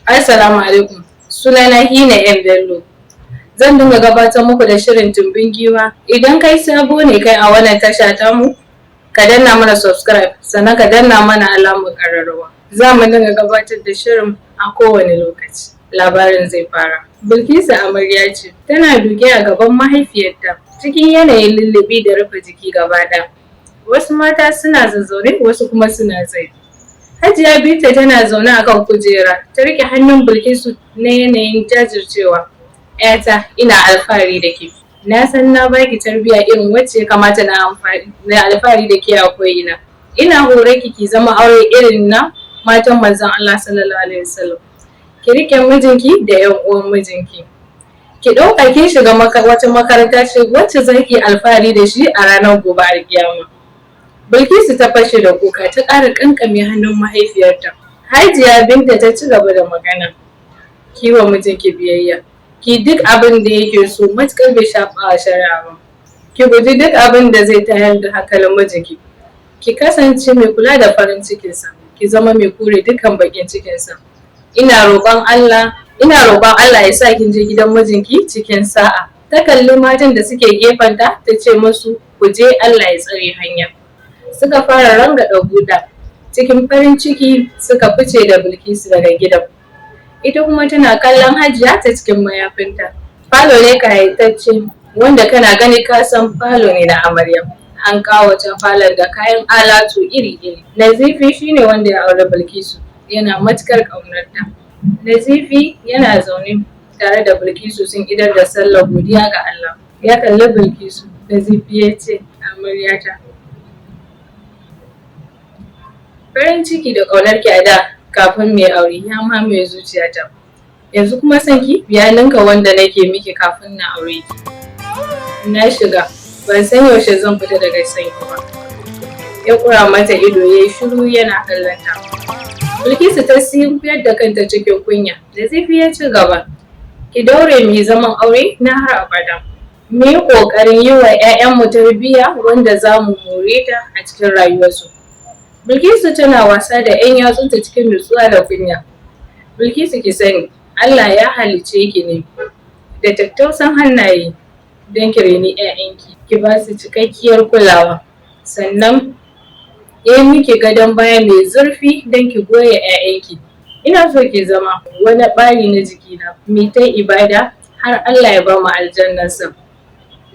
Assalamu alaikum. Sunana Hina ‘yan Bello. Zan dinga gabatar muku da shirin Tumbin Giwa. Idan kai sabo ne kai a wannan tasha tamu, ka danna mana subscribe, sannan ka danna mana alamar ƙararrawa. Za mu dinga gabatar da shirin a kowane lokaci. Labarin zai fara. Bilkisu amarya ce, tana duke a gaban mahaifiyarta cikin yanayin lullubi da rufe jiki gaba ɗaya. Wasu mata suna zazzaune, wasu kuma suna tsaye. Hajiya Binta tana zaune a kan kujera, ta riƙe hannun Bilkisu na yanayin jajircewa. ‘Yata, ina alfahari da ke. Na san na baki tarbiyya irin wacce ya kamata na alfahari da ke a ko'ina. Ina hore ki zama aure irin na matan manzon Allah sallallahu alaihi wasallam. Ki riƙe mijinki da ‘yan uwan mijinki. Ki ɗauka kin shiga wata makaranta ce wacce za ki alfahari da shi a ranar gobe alƙiyama. Bilkisu ta fashe da kuka, ta ƙara ƙanƙame hannun mahaifiyarta. Hajiya Binta ta ci gaba da magana. Ki wa mijinki biyayya. Ki duk abin da yake so, matuƙar bai shafa shari'a ba. Ki guji duk abin da zai tayar da hankalin mijinki. Ki kasance mai kula da farin cikinsa. Ki zama mai kore dukkan baƙin cikinsa. Ina roƙon Allah ya sa kin je gidan mijinki cikin sa'a. Ta kalli matan da suke gefenta, ta ce musu, ku je Allah ya tsare hanya. Suka fara rangaɗa buɗa. Cikin farin ciki suka fice da Bilkisu daga gidan. Ita kuma tana kallon Hajiya ta cikin mayafinta. Falo ne kayatacce, wanda kana gani ka san falo ne na amarya. An ƙawata falon da kayan alatu iri-iri. Nazifi shine wanda ya auri Bilkisu, yana matuƙar ƙaunarta. Nazifi yana zaune tare da Bilkisu sun idar da sallar godiya ga Allah. Ya kalli Bilkisu. Nazifi ya ce, amaryata, farin ciki da ƙaunarki a da kafin mai aure ya mamaye zuciyata. Yanzu kuma son ki ya ninka wanda nake miki kafin na aure ki. Na shiga, ban san yaushe zan fita daga son ki ba. Ya kura mata ido, ya yi shiru yana kallon ta. Bilkisu ta sunkuyar da kanta cikin kunya. Nazifi ya ci gaba. Ki daure mu yi zaman aure na har abada. Mu yi ƙoƙarin yi wa 'ya'yanmu tarbiyya wanda za mu more ta a cikin rayuwarsu. Bilkisu tana wasa da 'yan yatsunta cikin nutsuwa da kunya. Bilkisu ki sani, Allah ya halicce ki ne da tattausan hannaye don ki reni 'ya'yanki, ki ba su cikakkiyar kulawa. Sannan ya yi miki gadon baya mai zurfi don ki goya 'ya'yanki. Ina so ki zama wani ɓari na jikina, mai ta ibada har Allah ya ba mu aljannarsa.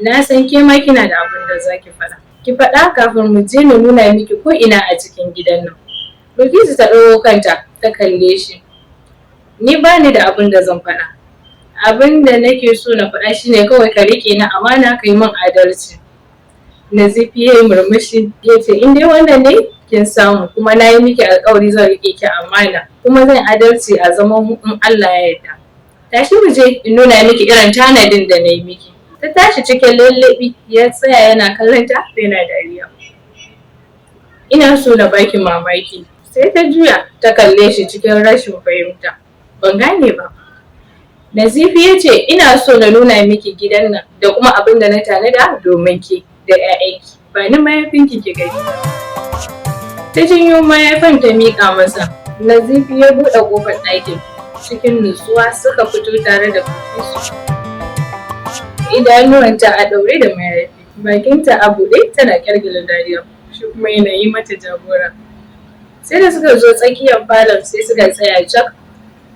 Na san ke ma kina da abin da za ki faɗa. Ki faɗa kafin mu je na nuna miki ko ina a cikin gidan nan. Bilkisu ta ɗago kanta ta kalle shi. Ni ba ni da abin da zan faɗa. Abin da nake so na faɗa shine kawai ka riƙe ni amana, ka yi min adalci. Nazifi ya yi murmushi ya ce, in dai wannan ne kin samu, kuma na yi miki alƙawari zan riƙe ki amana, kuma zan adalci a zaman mu in Allah ya yarda. Tashi mu je in nuna miki irin tanadin da na yi miki. Ta tashi cikin lallaɓi, ya tsaya yana kallon ta yana dariya. Ina so na baki mamaki. Sai ta juya ta kalle shi cikin rashin fahimta. Ban gane ba. Nazifi ya ce, ina so na nuna miki gidan nan da kuma abin da na tanada domin ki da 'ya'yanki. Ba ni mayafinki ki gani. Ta janyo mayafin ta miƙa masa. Nazifi ya buɗe ƙofar ɗakin. Cikin nutsuwa suka fito tare da Bilkisu. Idanuwanta a ɗaure da mayafi, bakinta a buɗe tana ƙyalƙyala dariya, shi kuma yana yi mata jagora. Sai da suka zo tsakiyar falon sai suka tsaya cak,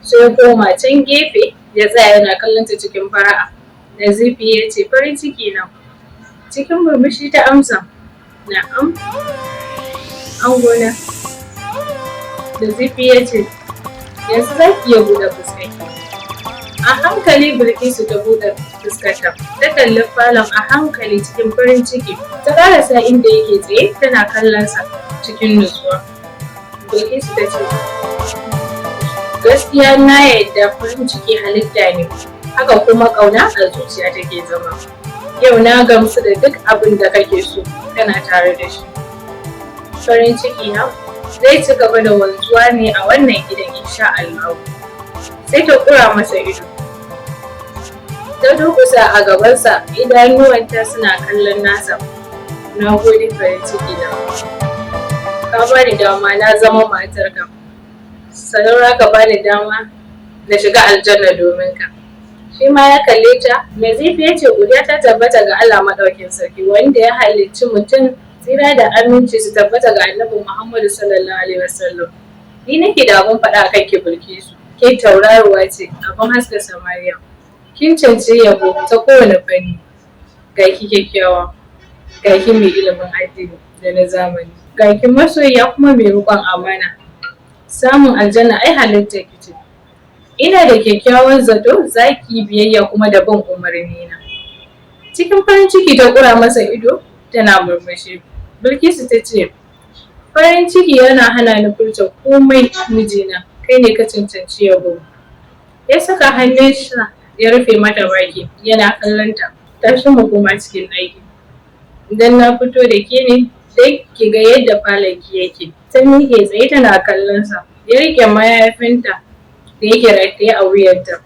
sai ya koma can gefe ya tsaya yana kallon ta cikin fara'a. Nazifi ya ce, farin ciki na. Cikin murmushi ta amsa, na'am, angona. Nazifi ya ce, yanzu za ki iya buɗe fuskarki. A hankali Bilkisu ta buɗe fuskarta, ta kalli falon a hankali cikin farin ciki. Ta ƙarasa inda yake tsaye tana kallonsa cikin nutsuwa. Bilkisu ta ce, gaskiya na yarda farin ciki halitta ne, haka kuma ƙauna a zuciya take zama. Yau na gamsu da duk abin da kake so kana tare da shi. Farin ciki na zai ci gaba da wanzuwa ne a wannan gidan insha Allah. Sai ta kura masa ido. Ta durkusa a gabansa, idanuwanta suna kallon nasa. Na gode farin ciki na. Ka bani dama na zama matarka. Sannan ka bani dama na shiga aljanna domin ka. Shi ma ya kalle ta, Nazifi ya ce godiya ta tabbata ga Allah maɗaukin sarki wanda ya halicci mutum, tsira da aminci su tabbata ga Annabi Muhammadu sallallahu alaihi wasallam. Ni nake da abun faɗa akan ki Bilkisu, ke tauraruwa ce, abun haska samariya. Kin cancanci yabo ta kowane fanni. Ga ki kyakkyawa, ga ki mai ilimin addini da na zamani, ga ki masoyiya kuma mai riƙon amana. Samun aljanna ai halittar ki ce. Ina da kyakkyawan zato za ki yi biyayya kuma da bin umarni na. Cikin farin ciki ta ƙura masa ido tana murmushi. Bilkisu ta ce, farin ciki yana hana ni furta komai mijina, kai ne ka cancanci yabo. Ya saka hannunsa ya rufe mata baki yana kallon ta. Tashi mu koma cikin ɗaki. Idan na fito da ke ne sai ki ga yadda falon ki yake. Ta miƙe tsaye tana kallon sa. Ya riƙe mayafinta da yake rataye a wuyarta.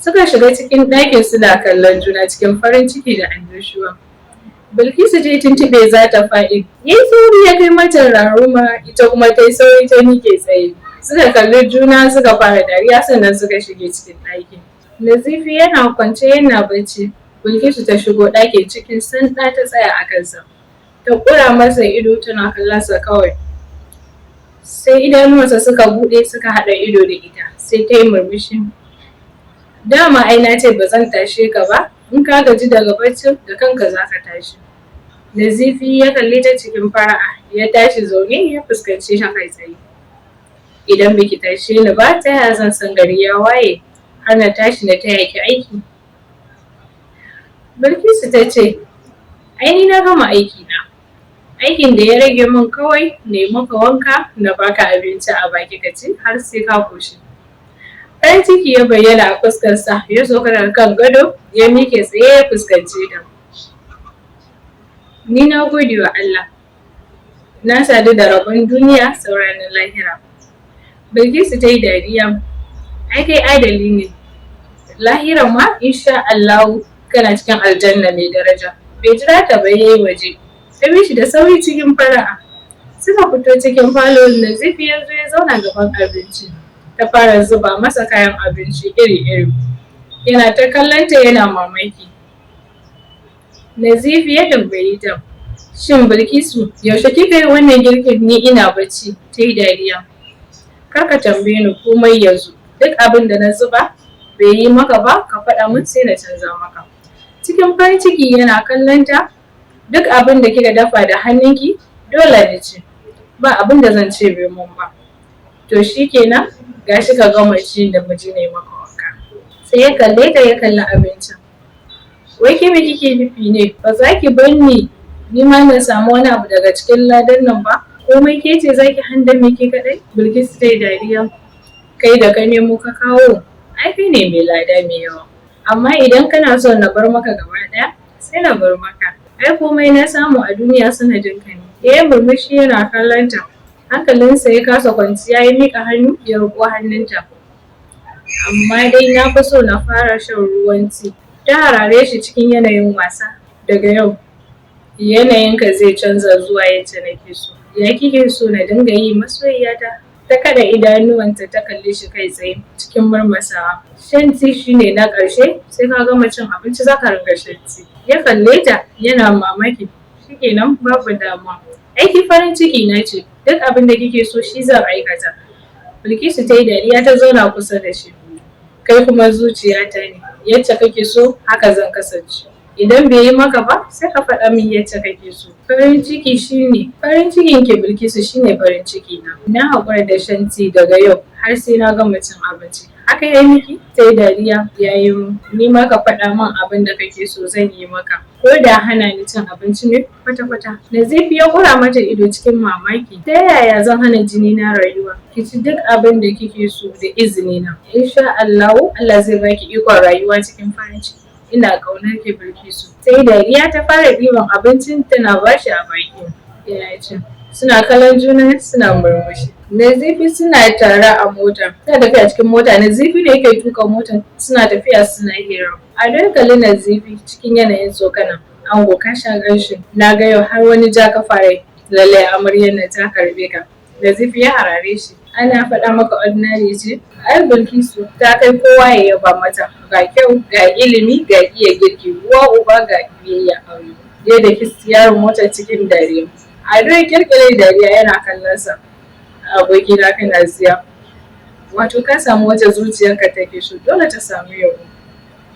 Suka shiga cikin ɗakin suna kallon juna cikin farin ciki da annashuwa. Bilkisu ta yi tuntuɓe za ta faɗi. Ya yi sauri ya kai mata raruma, ita kuma ta yi sauri ta miƙe tsaye. Suka kalli juna suka fara dariya sannan suka shige cikin ɗaki. Nazifi yana kwance yana bacci. Bilkisu ta shigo ɗakin cikin sanda ta tsaya a kansa. Ta ƙura masa ido tana kallonsa kawai. Sai idanuwansa suka buɗe suka haɗa ido da ita. Sai ta yi murmushi. Dama ai na ce ba zan tashe ka ba, in ka gaji daga baccin da kanka za ka tashi. Nazifi ya kalli ta cikin fara'a, ya tashi zaune ya fuskanci ta kai tsaye. Idan biki tashe ni ba, ta yaya zan san gari ya waye har na tashi na taya ki aiki? Bilkisu ta ce, ai ni na gama aiki na. Aikin da ya rage min kawai na yi maka wanka na baka abinci a baki ka ci har sai ka koshi. Farin ciki ya bayyana a fuskarsa, ya sauka daga kan gado, ya miƙe tsaye ya fuskanci ta. Ni na gode wa Allah, na sadu da rabon duniya saura na lahira. Bilkisu ta yi dariya, ai kai adali ne. Lahiran ma insha Allahu kana cikin aljanna mai daraja. Bai jira ta ba yayi waje, ta bi shi da sauri cikin fara'a. Suka fito cikin falo, Nazifi ya zo ya zauna gaban abinci. Ta fara zuba masa kayan abinci iri-iri. Yana ta kallonta yana mamaki. Nazifi ya tambayi ta, shin Bilkisu yaushe kika yi wannan girkin ni ina bacci? Ta yi dariya. Kar ka tambaye ni komai yanzu, duk abin da na zuba bai yi maka ba ka faɗa min sai na canza maka. Cikin farin ciki yana kallon ta, duk abin da kika dafa da hannunki dole na ci, ba abin da zan ce bai mun ba. To shikenan, gashi ka gama ci da miji ne maka wanka. Sai ya kalle ta ya kalli abincin. Wai ke me kike nufi ne? Ba za ki bar ni ma na samu wani abu daga cikin ladan nan ba? Komai ke ce za ki handame ke kaɗai? Bilkisu ta yi dariya. Kai da ka nemo ka kawo, ai kai ne mai lada mai yawa. Amma idan kana son na bar maka gaba ɗaya, sai na bar maka. Ai komai na samu a duniya sanadin ka ne. Ya yi murmushi yana kallon ta. Hankalinsa ya kasa kwanciya ya miƙa hannu ya riƙo hannunta. Amma dai na fi so na fara shan ruwan ti. Ta harare shi cikin yanayin wasa. Daga yau, yanayinka zai canza zuwa yadda nake so. Ya kike so na dinga yi masoyiyata? Ta kada idanuwanta ta kalle shi kai tsaye cikin murmusawa. Shan ti shine na ƙarshe, sai ka gama cin abinci za ka ringa shan ti. Ya kalle ta yana mamaki. Shikenan babu damuwa. Aiki farin ciki na ce, duk abin da kike so shi zan aikata. Bilkisu ta yi dariya ta zauna kusa da shi. Kai kuma zuciyata ne, yacce kake so haka zan kasance. Idan bai yi maka ba, sai ka faɗa min yacce kake so. Farin cikin ki Bilkisu shine farin ciki na. Na haƙura da shan ti daga yau har sai na gama cin abinci. Haka ya miki? Ta yi dariya, ya yi mu. Ni ma ka faɗa min abin da kake so zan yi maka. Ko da hana ni cin abinci ne kwata-kwata. Nazifi ya ƙura mata ido cikin mamaki. Ta yaya zan hana jini na rayuwa? Ki ci duk abin da kike so da izini na. Insha Allahu, Allah zai baki ikon rayuwa cikin farin ciki. Ina ƙaunar ki Bilkisu. Sai dariya ta fara ɗiban abincin tana bashi a baki. Ya ce, suna kallon juna suna murmushi. Nazifi suna tare a mota. Suna tafiya cikin mota. Nazifi ne yake tuka motar. Suna tafiya suna hira. A dankali Nazifi cikin yanayin tsokana. Ango ka sha ƙanshi. Na ga yau har wani ja ka fara. Lallai amaryar nan ta karbe ka. Nazifi ya harare shi. Ana faɗa maka ordinary ce? Ai Bilkisu ta kai kowa ya yaba mata, ga kyau, ga ilimi, ga iya girki, uwa uba ga biyayya aure. Da yaron mota cikin dariya. Ado ya kirkire dariya yana kallon sa. Abokina kana ziya. Wato ka samu wata zuciyarka take so, dole ta samu yabo.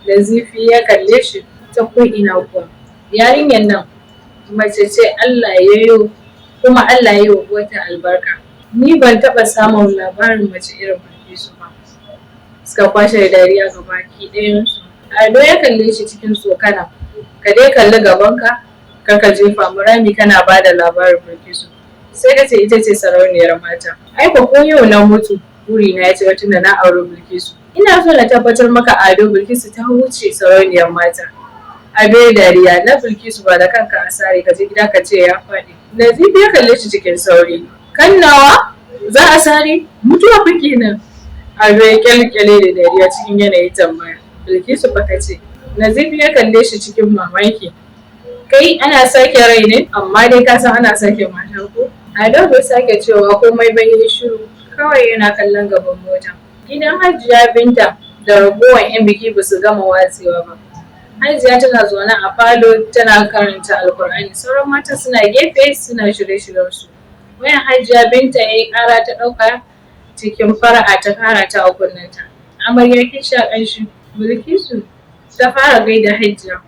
Nazifi ya kalle shi ta ko ina kuwa. Yarinyar nan mace ce Allah ya yi, kuma Allah ya yi wa wata albarka. Ni ban taɓa samun labarin mace irin Bilkisu ba. Suka kwashe da dariya gabaki ɗayansu. Ado ya kalle shi cikin tsokana. Ka dai kalli gabanka, kar ka jefa mu rami kana ba da labarin Bilkisu. Sai ka ce ita ce sarauniyar mata. Ai ko yau na mutu, burina ya ce tunda na auri Bilkisu. Ina so na tabbatar maka Ado, Bilkisu ta wuce sarauniyar mata. Ado ya dariya, na Bilkisu ba da kanka a sare ka je gida ka ce ya faɗi. Nazifi ya kalle shi cikin sauri. Kan nawa za a sare, mutuwa fa kenan. Ado ya kyalkyale da dariya cikin yanayi tambaya. Bilkisu fa ka ce. Nazifi ya kalle shi cikin mamaki. Kai ana sake rai ne, amma dai ka san ana sake mata ko? Ado bai sake cewa komai bai yi shiru, kawai yana kallon gaban mota. Gidan Hajiya Binta da ragowar 'yan biki ba su gama watsewa ba. Hajiya tana zaune a falo tana karanta Alkur'ani, sauran mata suna gefe suna shirye-shiryensu. Wayan Hajiya Binta ya yi ƙara ta ɗauka cikin fara'a ta kara ta a kunnenta. Amarya kin sha ƙanshi. Bilkisu ta fara gaida Hajiya.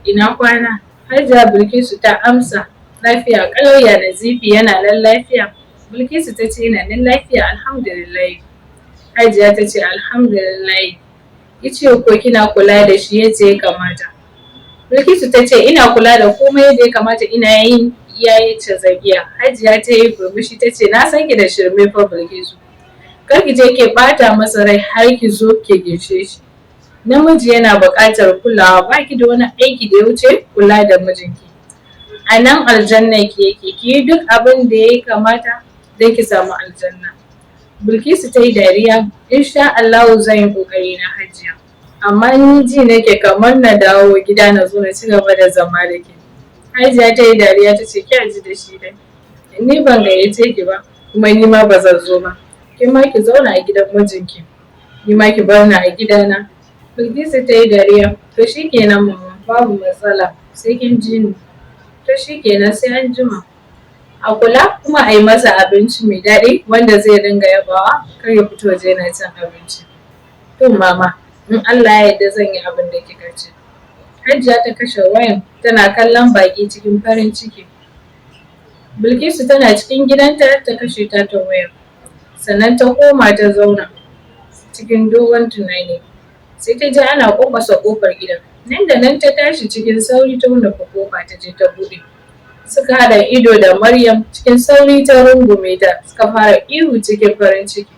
Ina kwana? Hajiya Bilkisu ta amsa. Lafiya ƙalau ya Nazifi yana nan lafiya. Bilkisu ta ce yana nan lafiya alhamdulillah. Hajiya ta ce alhamdulillah. Kice ko kina kula da shi yadda ya kamata. Bilkisu ta ce ina kula da komai yadda ya kamata, ina yin iyayenci zagiya. Hajiya ta yi burbushi ta ce na san ki da shirme fa Bilkisu. Kar ki je ki bata masa rai har ki zo ki gishe shi. Namiji yana buƙatar kulawa, ba ki da wani aiki da ya wuce kula da mijinki. A nan aljanna ki yake, ki yi duk abin da ya kamata don ki samu aljanna. Bilkisu ta yi dariya, insha Allahu zan yi ƙoƙari na Hajiya. Amma ni ji nake kamar na dawo gida na zo na ci gaba da zama da ke. Hajiya ta yi dariya ta ce ki ji da shi dai. Ni ban gayyace ki ba, kuma ni ma ba zan zo ba. Ki ma ki zauna a gidan mijinki. Ni ma ki bar ni a gidana. Bilkisu ta yi dariya, to shi kenan mama, babu matsala, sai kin ji ni. To shi kenan sai an jima. A kula kuma a yi masa abinci mai daɗi wanda zai dinga yabawa, kar ya fito waje yana cin abinci. To mama, in Allah ya yarda zan yi abin da kika ce. Hajiya ta kashe wayan tana kallon baki cikin farin ciki. Bilkisu tana cikin gidanta ta kashe ta wayar. Sannan ta koma ta zauna cikin dogon tunani. Sai ta ji ana ƙwanƙwasa ƙofar gidan. Nan da nan ta tashi cikin sauri ta nufi ƙofa ta je ta buɗe. Suka haɗa ido da Maryam, cikin sauri ta rungume ta, suka fara ihu cikin farin ciki.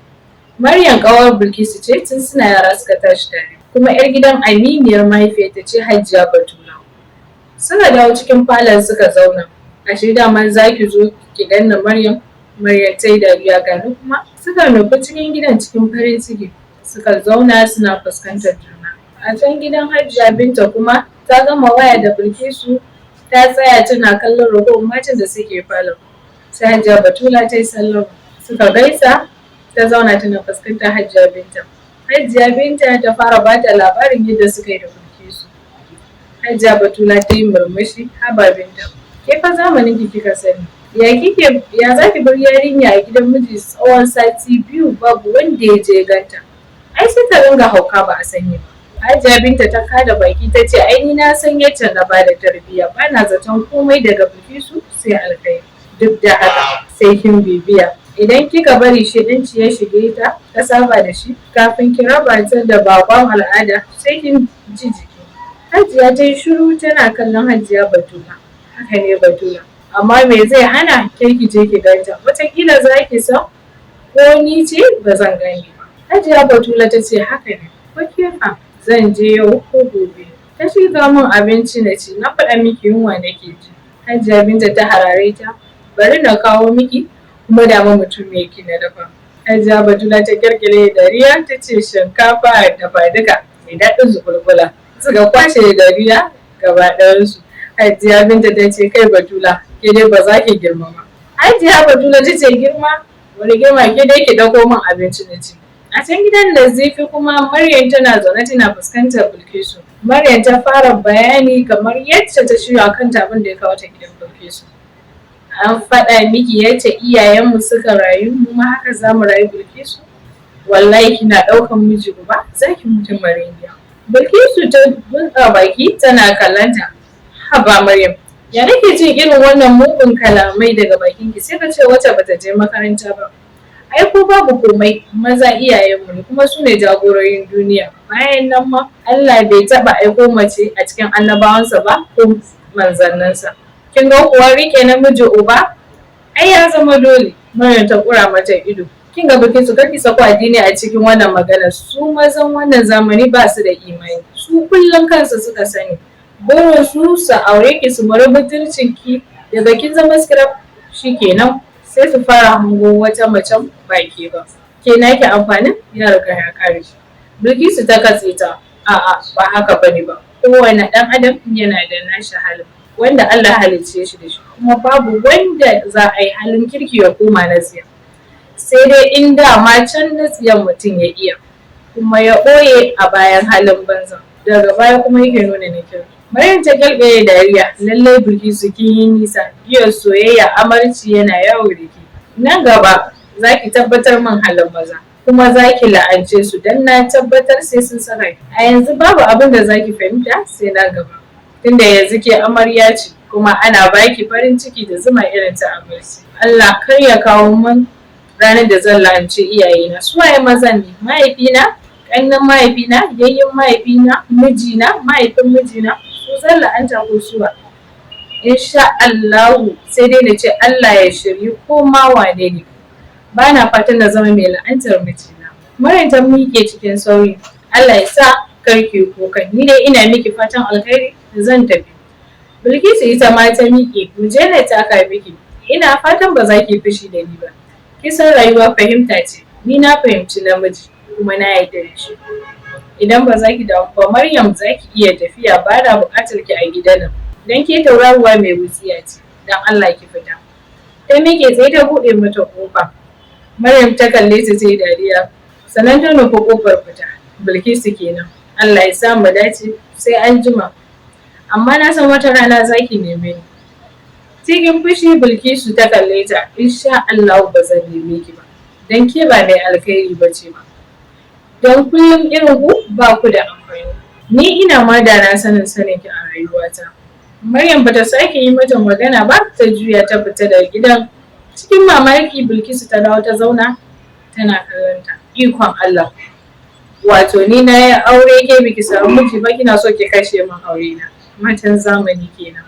Maryam ƙawar Bilkisu ce, tun suna yara suka tashi tare, kuma 'yar gidan aminiyar mahaifiyarta ce Hajiya Batula. Suka dawo cikin falon suka zauna. Ashe daman za ki zo ki ganna Maryam? Maryam ta yi dariya, gani kuma? Suka nufi cikin gidan cikin farin ciki. Suka zauna suna fuskantar juna. A can gidan Hajiya Binta kuma ta gama waya da Bilkisu, ta tsaya tana kallon ragowar matan da suke falon. Sai Hajiya Batula ta yi sallama. Suka gaisa, ta zauna tana fuskantar Hajiya Binta. Hajiya Binta ta fara bata labarin yadda suka yi da Bilkisu. Hajiya Batula ta yi murmushi, haba Binta, ke fa zamanin ki kika sani. Ya za ki bar yarinya a gidan miji tsawon sati biyu babu wanda ya je ganta. Ai sai ta ringa hauka ba a sani ba. Hajiya Binta ta kada baki ta ce ai ni na san yadda na bada tarbiyya, ba na zaton komai daga Bilkisu sai alkhairi. Duk da haka sai kin bibiya. Idan kika bari shedanci ya shige ta, ta saba da shi, kafin ki raba ta da bakon al'ada sai kin ji jiki. Hajiya ta yi shiru tana kallon Hajiya Batula. Haka ne Batula, amma me zai hana ke ki je ki ganta? Wataƙila za ki san ko ni ce ba zan gani ba. Hajiya Batula ta ce haka ne, ko ke fa? Zan je yau ko gobe. Ta shiga min abinci na ci, na faɗa miki yunwa nake ji. Hajiya Binta ta harare ta, bari na kawo miki, kuma da mutum yake na dafa. Hajiya Batula ta kirkire dariya ta ce shinkafa da faduka mai daɗin zukulkula. Suka kwashe dariya gaba ɗayansu. Hajiya Binta ta ce kai Batula, ke dai ba za ki girma ba. Hajiya Batula ta ce girma? Wani girma, ke dai ki ɗauko min abinci na ci. A can gidan Littafin kuma Maryam tana zaune tana fuskantar Bilkisu. Maryam ta fara bayani kamar yadda ta shirya kanta abin da ya kawo ta gidan Bilkisu. An faɗa miki yadda iyayenmu suka rayu, mu ma haka za mu rayu Bilkisu. Wallahi kina ɗaukan miji uba za ki mutu mareniya. Bilkisu ta buɗe baki tana kallanta. Haba Maryam, ya nake jin irin wannan mugun kalamai daga bakinki sai ka ce wacce bata je makaranta ba. Ai ko babu komai, maza iyayenmu ne kuma su ne jagororin duniya. Bayan nan ma Allah bai taɓa aiko mace a cikin annabawansa ba ko manzanninsa. Kin ga kuwa rike namiji uba ai ya zama dole. Maryam ta kura mata ido. Kin ga Bilkisu kar ki sako addini a cikin wannan magana. Su mazan wannan zamani ba su da imani. Su kullum kansu suka sani. Burin su aure ki su mara mutuncin ki daga kin zama scrap shikenan sai su fara hango wata macen ba ke ba. Ke naki amfanin ya riga ya kare. Bilkisu ta katse ta. A'a ba haka bane ba. Kowane ɗan adam yana da nashi halin wanda Allah halicce shi da shi. Kuma babu wanda za a yi halin kirki ya koma na tsiya. Sai dai in dama can na tsiyan mutum ya iya kuma ya ɓoye a bayan halin banza daga baya kuma yake nuna na kirki. Maryam ta kyalkyale dariya. Lallai Bilkisu kin yi nisa. Iya soyayya amarci yana yawo da ke. Nan gaba za ki tabbatar min halin maza kuma za ki la'ance su don na tabbatar sai sun sarai. A yanzu babu abin da za ki fahimta sai na gaba. Tunda yanzu ke amarya ce kuma ana baki farin ciki da zuma irin ta amarci. Allah kar ya kawo min ranar da zan la'ance iyayena. Su waye mazan ne? Mahaifina, ƙannan mahaifina, yayyin mahaifina, mijina, mahaifin mijina. Su zan la'anta ko suwa. Insha Allahu sai dai na ce Allah ya shiryu ko ma wane ne. Ba na fatan na zama mai la'antar mijina. Maryam ta miƙe cikin sauri. Allah ya sa karki kuka. Ni dai ina miki fatan alkhairi da zan tafi. Bilkisu ita ma ta miƙe. Mu je na taka miki. Ina fatan ba za ki fushi da ni ba. Kisan rayuwa fahimta ce. Ni na fahimci namiji kuma na yarda da shi. Idan ba za ki damu ba Maryam za ki iya tafiya ba na buƙatar ki a gidan nan. Dan ke tauraruwa mai wutsiya ce. Dan Allah ki fita. Ta miƙe sai ta buɗe mata ƙofa. Maryam ta kalle ta ta yi dariya. Sannan ta nufi ƙofar fita. Bilkisu kenan. Allah ya sa mu dace sai an jima. Amma na san wata rana za ki neme ni. Cikin fushi Bilkisu ta kalle ta. Insha Allah ba zan neme ki ba. Dan ke ba mai alkhairi ba ce ba. Don kullum irin ku ba ku da amfani. Ni ina ma da na sanin ki a rayuwata. Maryam bata sake yi mata magana ba ta juya ta fita daga gidan. Cikin mamaki Bilkisu ta dawo ta zauna tana kallonta. Ikon Allah. Wato ni na yi aure ke biki samu miji ba kina so ki kashe min aure na. Matan zamani kenan.